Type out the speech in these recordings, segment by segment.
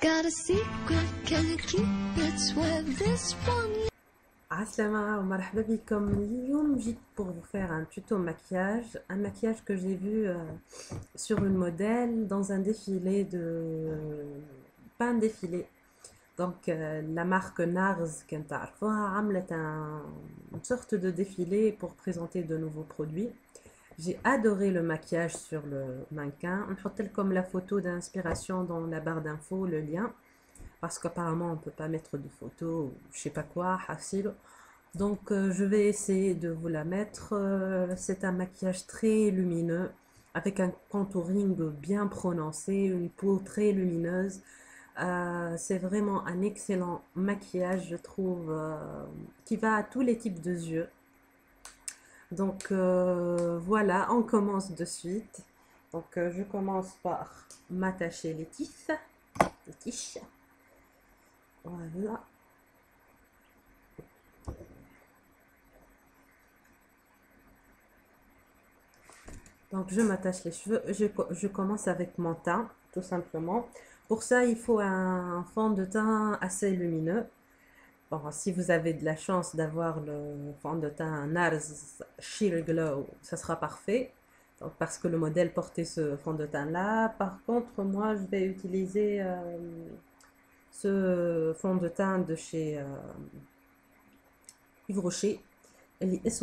Got a secret, can you keep it? Swear this one. Aslama wa marhaba bikom. اليوم جيت pour vous faire un tuto maquillage, un maquillage que j'ai vu sur une modèle dans un défilé pas un défilé. Donc la marque NARS كنت تعرفوها عملت une sorte de défilé pour présenter de nouveaux produits. J'ai adoré le maquillage sur le mannequin. On peut comme la photo d'inspiration dans la barre d'infos, le lien. Parce qu'apparemment on ne peut pas mettre de photos ou je sais pas quoi, facile. Donc je vais essayer de vous la mettre. C'est un maquillage très lumineux avec un contouring bien prononcé, une peau très lumineuse. C'est vraiment un excellent maquillage, je trouve, qui va à tous les types de yeux. Donc voilà, on commence de suite. Donc je commence par m'attacher les tiges. Voilà. Donc je m'attache les cheveux. Je commence avec mon teint, tout simplement. Pour ça, il faut un fond de teint assez lumineux. Bon, si vous avez de la chance d'avoir le fond de teint NARS Sheer Glow, ça sera parfait. Donc, parce que le modèle portait ce fond de teint là. Par contre, moi, je vais utiliser ce fond de teint de chez Yves Rocher. Il est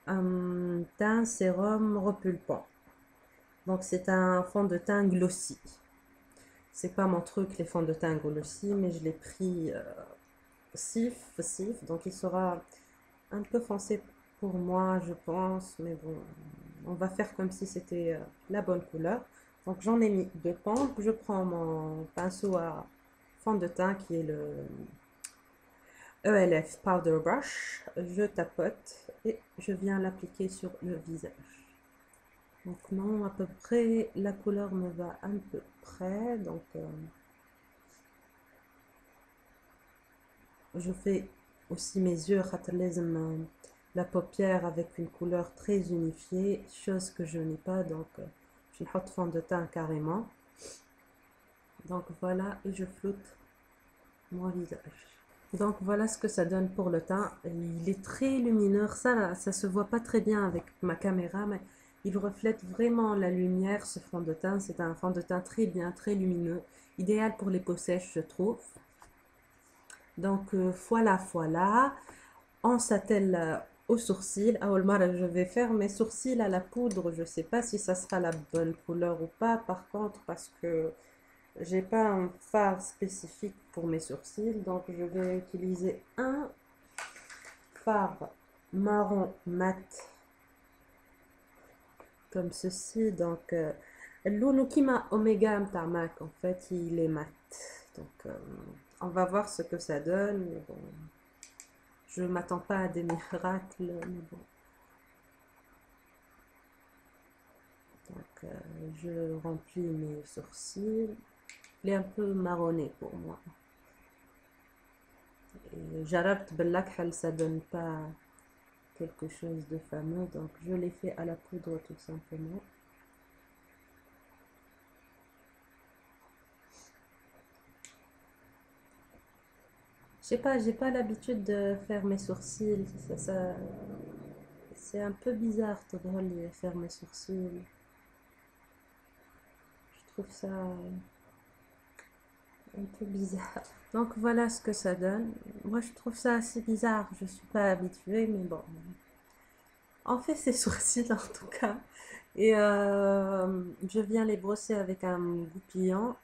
un teint sérum repulpant. Donc c'est un fond de teint glossy. C'est pas mon truc les fonds de teint glossy, mais je l'ai pris sif, donc il sera un peu foncé pour moi, je pense, mais bon, on va faire comme si c'était la bonne couleur. Donc j'en ai mis deux pompes. Je prends mon pinceau à fond de teint qui est le ELF Powder Brush. Je tapote et je viens l'appliquer sur le visage. Donc non, à peu près, la couleur me va un peu près. Donc je fais aussi mes yeux, la paupière avec une couleur très unifiée, chose que je n'ai pas. Donc je mets fond de teint carrément. Donc voilà, et je floute mon visage. Donc voilà ce que ça donne pour le teint. Il est très lumineux, ça se voit pas très bien avec ma caméra, mais il reflète vraiment la lumière, ce fond de teint. C'est un fond de teint très bien, très lumineux, idéal pour les peaux sèches, je trouve. Donc voilà, on s'attelle aux sourcils. Je vais faire mes sourcils à la poudre. Je sais pas si ça sera la bonne couleur ou pas, par contre, parce que j'ai pas un fard spécifique pour mes sourcils, donc je vais utiliser un fard marron mat comme ceci. Donc l'Unukima Omega Tarmac, en fait il est mat, donc on va voir ce que ça donne. Mais bon, je m'attends pas à des miracles, mais bon. Donc je remplis mes sourcils. Il est un peu marronné pour moi. Jarabt Bellakhl, ça donne pas quelque chose de fameux, donc je l'ai fait à la poudre tout simplement. Je sais pas, j'ai pas l'habitude de faire mes sourcils, c'est un peu bizarre de faire mes sourcils. Je trouve ça un peu bizarre. Donc voilà ce que ça donne. Moi je trouve ça assez bizarre, je suis pas habituée, mais bon. On fait ses sourcils en tout cas. Et je viens les brosser avec un goupillant.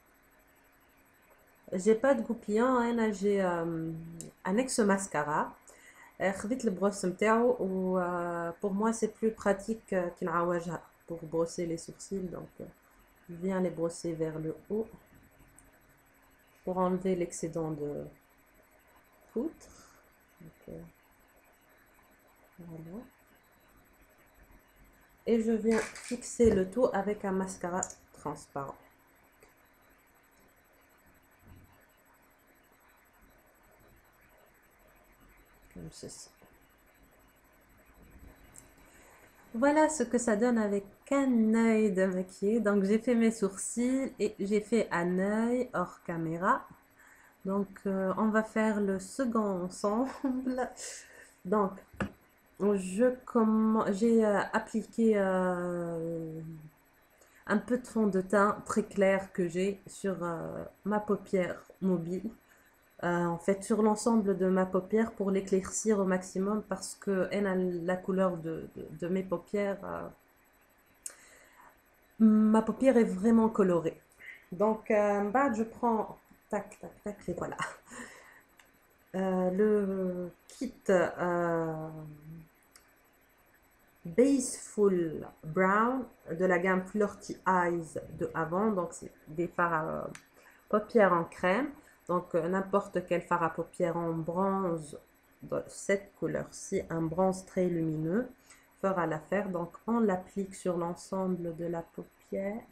J'ai pas de goupillant, hein, j'ai un ex mascara. خديت البروس نتاعو و pour moi c'est plus pratique كي نعوجها pour brosser les sourcils. Donc je viens les brosser vers le haut pour enlever l'excédent de poutre. Donc, voilà. Et je viens fixer le tout avec un mascara transparent. Comme ceci. Voilà ce que ça donne avec un œil de maquillé. Donc j'ai fait mes sourcils et j'ai fait un œil hors caméra. Donc on va faire le second ensemble. Donc j'ai appliqué un peu de fond de teint très clair que j'ai sur ma paupière mobile. En fait, sur l'ensemble de ma paupière pour l'éclaircir au maximum parce que elle a la couleur de mes paupières. Ma paupière est vraiment colorée. Donc, bah, je prends, tac, tac, tac, et voilà. Le kit Baseful Brown de la gamme Flirty Eyes de avant. Donc, c'est des fards à paupières en crème. Donc, n'importe quel fard à paupières en bronze de cette couleur-ci, un bronze très lumineux, fera l'affaire. Donc, on l'applique sur l'ensemble de la paupière,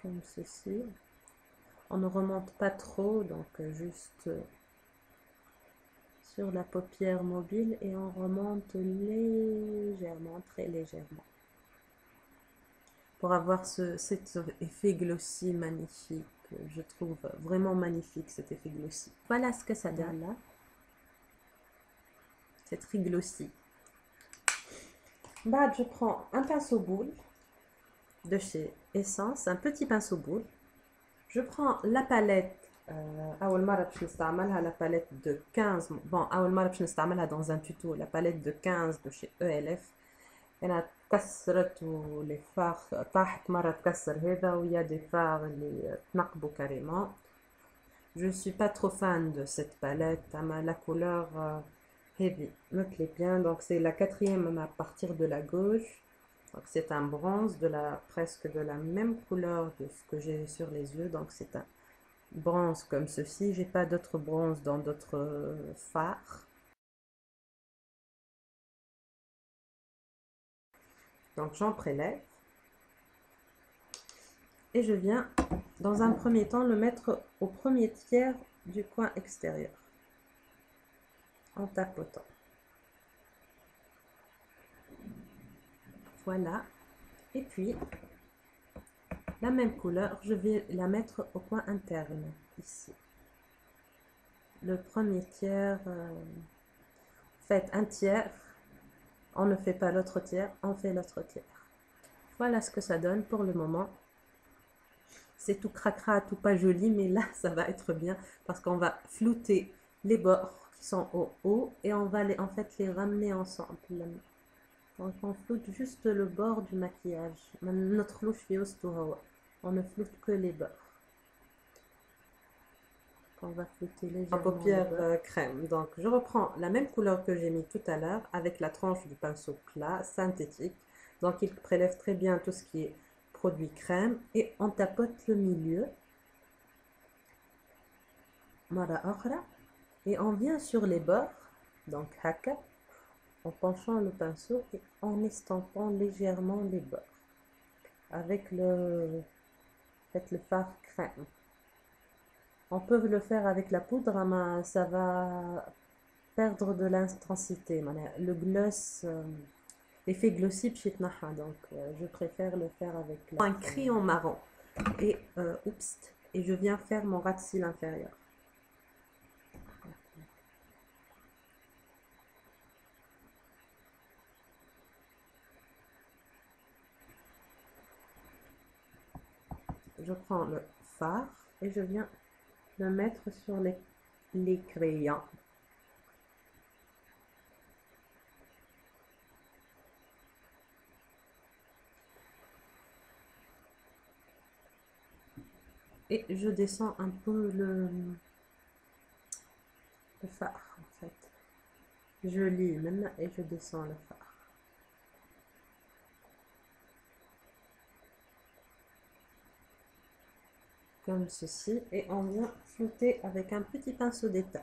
comme ceci. On ne remonte pas trop, donc juste sur la paupière mobile et on remonte légèrement, très légèrement, pour avoir cet effet glossy magnifique. Je trouve vraiment magnifique cet effet glossy. Voilà ce que ça donne là. C'est très glossy. Bah, je prends un pinceau boule de chez Essence, un petit pinceau boule. Je prends la palette أول مرة باش نستعملها la palette de 15 bon أول مرة باش نستعملها dans un tuto la palette de 15 de chez ELF. أنا تكسرت ولي فار طاحت مرة تكسر هذا ويا دي فار اللي تنقبوا carrément. Je suis pas trop fan de cette palette, la couleur heavy me plaît bien, donc c'est la quatrième à partir de la gauche. C'est un bronze presque de la même couleur de ce que j'ai sur les yeux, donc c'est un bronze comme ceci. J'ai pas d'autres bronzes dans d'autres fards. Donc j'en prélève et je viens dans un premier temps le mettre au premier tiers du coin extérieur en tapotant. Voilà. Et puis la même couleur, je vais la mettre au coin interne ici. Le premier tiers, faites un tiers, on ne fait pas l'autre tiers, on fait l'autre tiers. Voilà ce que ça donne pour le moment. C'est tout cracra, tout pas joli, mais là ça va être bien parce qu'on va flouter les bords qui sont au haut et on va en fait les ramener ensemble. Donc on floute juste le bord du maquillage. On ne floute que les bords. On va flouter légèrement. En paupière crème. Donc je reprends la même couleur que j'ai mis tout à l'heure avec la tranche du pinceau plat synthétique. Donc il prélève très bien tout ce qui est produit crème et on tapote le milieu. Et on vient sur les bords. Donc haka, en penchant le pinceau et en estampant légèrement les bords avec le fard crème. On peut le faire avec la poudre, mais ça va perdre de l'intensité. Le gloss, l'effet glossy, donc je préfère le faire avec un crayon marron. Et, et je viens faire mon ras de cils inférieur. Je prends le fard et je viens le mettre sur les crayons. Et je descends un peu le fard en fait. Je lis même et je descends le fard. Comme ceci, et on vient flouter avec un petit pinceau d'étage.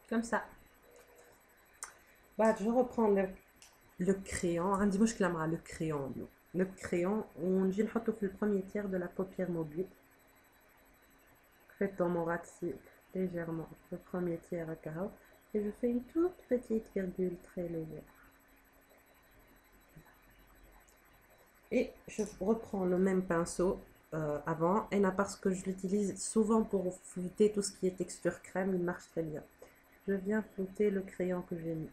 Comme ça. Bah, je reprends le crayon. عندي مشكلة مع le crayon. Le crayon ونجي نحطه في le premier tiers de la paupière mobile. Faites dans mon ratil légèrement le premier tiers à carreau et je fais une toute petite virgule très légère. Et je reprends le même pinceau avant, et là parce que je l'utilise souvent pour flouter tout ce qui est texture crème, il marche très bien. Je viens flouter le crayon que j'ai mis.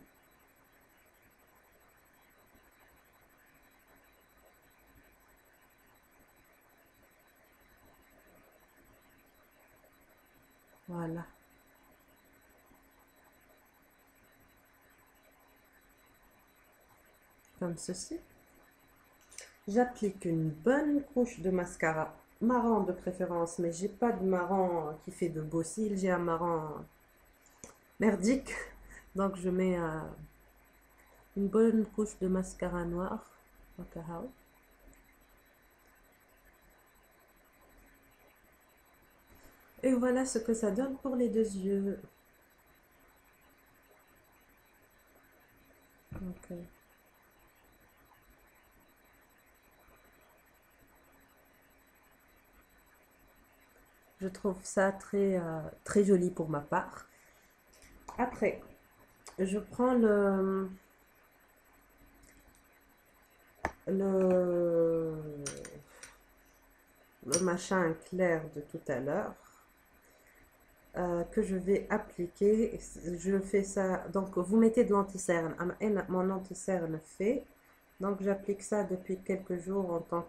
Voilà. Comme ceci. J'applique une bonne couche de mascara, marron de préférence, mais j'ai pas de marron qui fait de beaux cils, j'ai un marron merdique, donc je mets une bonne couche de mascara noir au cacao. Et voilà ce que ça donne pour les deux yeux. Ok. Je trouve ça très joli pour ma part. Après, je prends le machin clair de tout à l'heure que je vais appliquer. Je fais ça, donc vous mettez de l'anti-cerne. Mon anti-cerne fait, donc j'applique ça depuis quelques jours en tant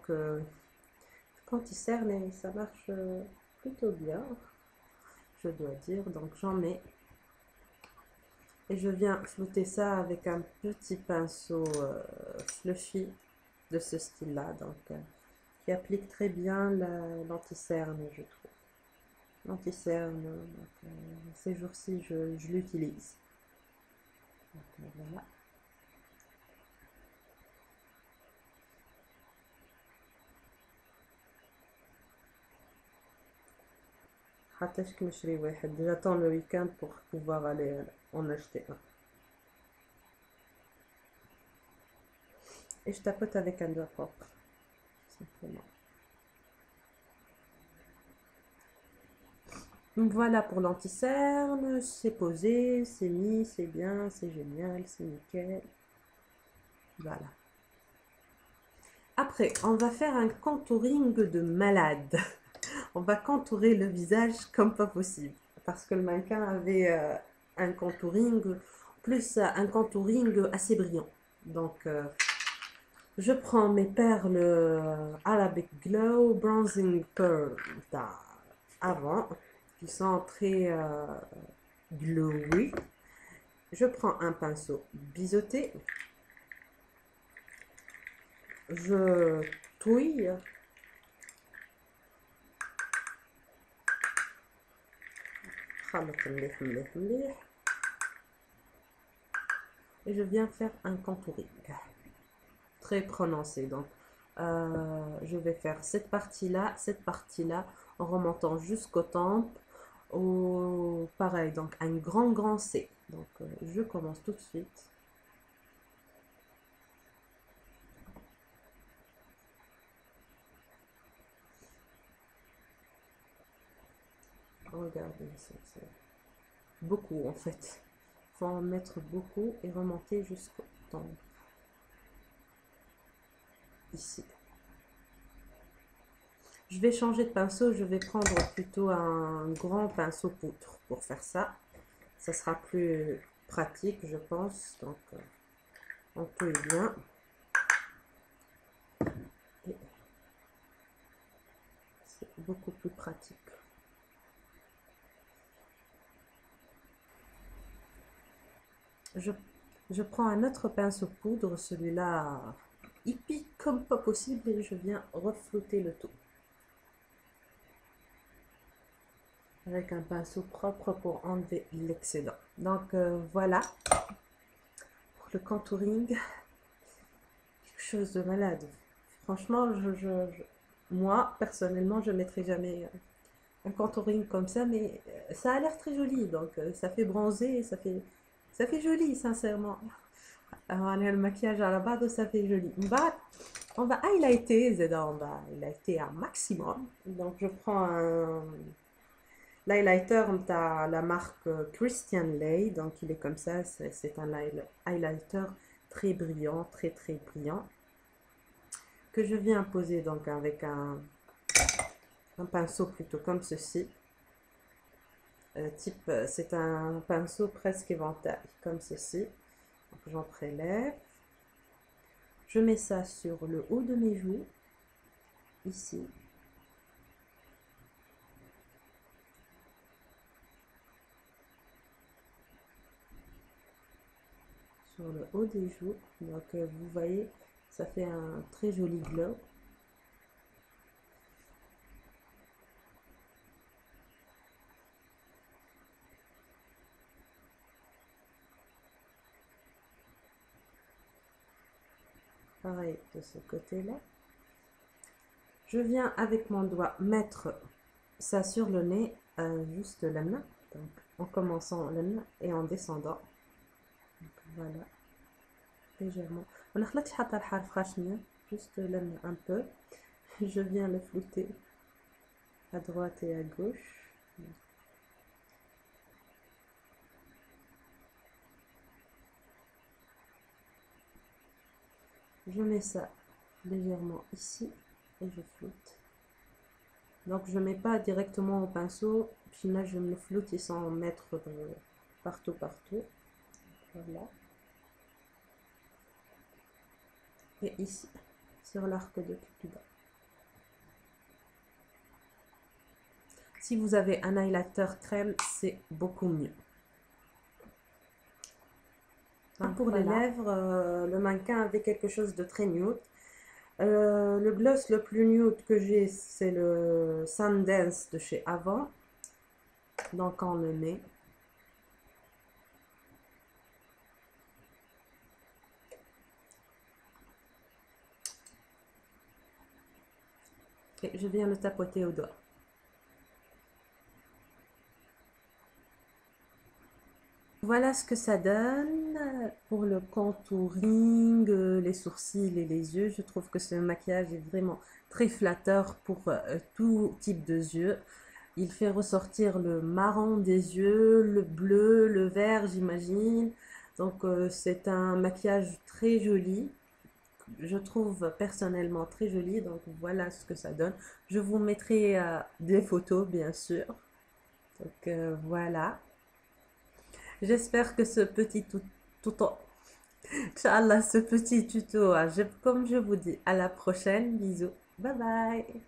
qu'anti-cerne et ça marche plutôt bien, je dois dire. Donc j'en mets et je viens flouter ça avec un petit pinceau fluffy de ce style là, donc qui applique très bien l'anti-cerne, je trouve. L'anti-cerne, ces jours-ci je l'utilise. Voilà. J'attends le week-end pour pouvoir aller en acheter un. Et je tapote avec un doigt propre, simplement. Donc voilà pour l'anti-cerne, c'est posé, c'est mis, c'est bien, c'est génial, c'est nickel. Voilà. Après, on va faire un contouring de malade. On va contourer le visage comme pas possible. Parce que le mannequin avait un contouring, plus un contouring assez brillant. Donc, je prends mes perles Arabic Glow Bronzing Pearl avant, qui sont très glowy. Je prends un pinceau biseauté. Je touille. Et je viens faire un contouring très prononcé. Donc, je vais faire cette partie-là, en remontant jusqu'aux tempes. Pareil, donc un grand C. Donc, je commence tout de suite. Regardez, c'est beaucoup en fait. Il faut en mettre beaucoup et remonter jusqu'au tempes. Ici. Je vais changer de pinceau, je vais prendre plutôt un grand pinceau poudre pour faire ça. Ça sera plus pratique, je pense. Donc, on touille bien. Et c'est beaucoup plus pratique. Je prends un autre pinceau poudre, celui-là, il pique comme pas possible et je viens reflouter le tout. Avec un pinceau propre pour enlever l'excédent. Donc voilà pour le contouring, quelque chose de malade. Franchement, moi personnellement, je ne mettrai jamais un contouring comme ça, mais ça a l'air très joli. Donc ça fait bronzer, ça fait joli, sincèrement. Alors, le maquillage à la base, ça fait joli. Bah, on va highlighter, Zeda, on va highlighter un maximum. Donc, je prends un l'highlighter de la marque Christian Lay. Donc, il est comme ça. C'est un highlighter très brillant, très très brillant. Que je viens poser donc avec un pinceau plutôt comme ceci. C'est un pinceau presque éventail, comme ceci. Donc, j'en prélève. Je mets ça sur le haut de mes joues, ici. Sur le haut des joues. Donc, vous voyez, ça fait un très joli glow. Pareil de ce côté-là. Je viens avec mon doigt mettre ça sur le nez, juste la main. Donc, en commençant la main et en descendant. Donc, voilà. Légèrement. On a juste la main un peu. Je viens le flouter à droite et à gauche. Je mets ça légèrement ici et je floute. Donc je ne mets pas directement au pinceau, puis là je me floute sans mettre partout. Voilà. Et ici, sur l'arc de Cupidon. Si vous avez un highlighter crème, c'est beaucoup mieux. Donc, pour les lèvres, le mannequin avait quelque chose de très nude. Le gloss le plus nude que j'ai, c'est le Sundance de chez Avon. Donc on le met. Et je viens le tapoter au doigt. Voilà ce que ça donne pour le contouring, les sourcils et les yeux. Je trouve que ce maquillage est vraiment très flatteur pour tout type de yeux. Il fait ressortir le marron des yeux, le bleu, le vert, j'imagine. Donc c'est un maquillage très joli. Je trouve personnellement très joli. Donc voilà ce que ça donne. Je vous mettrai des photos, bien sûr. Donc voilà. J'espère que ce petit Inch'Allah, ce petit tuto, comme je vous dis, à la prochaine. Bisous. Bye bye.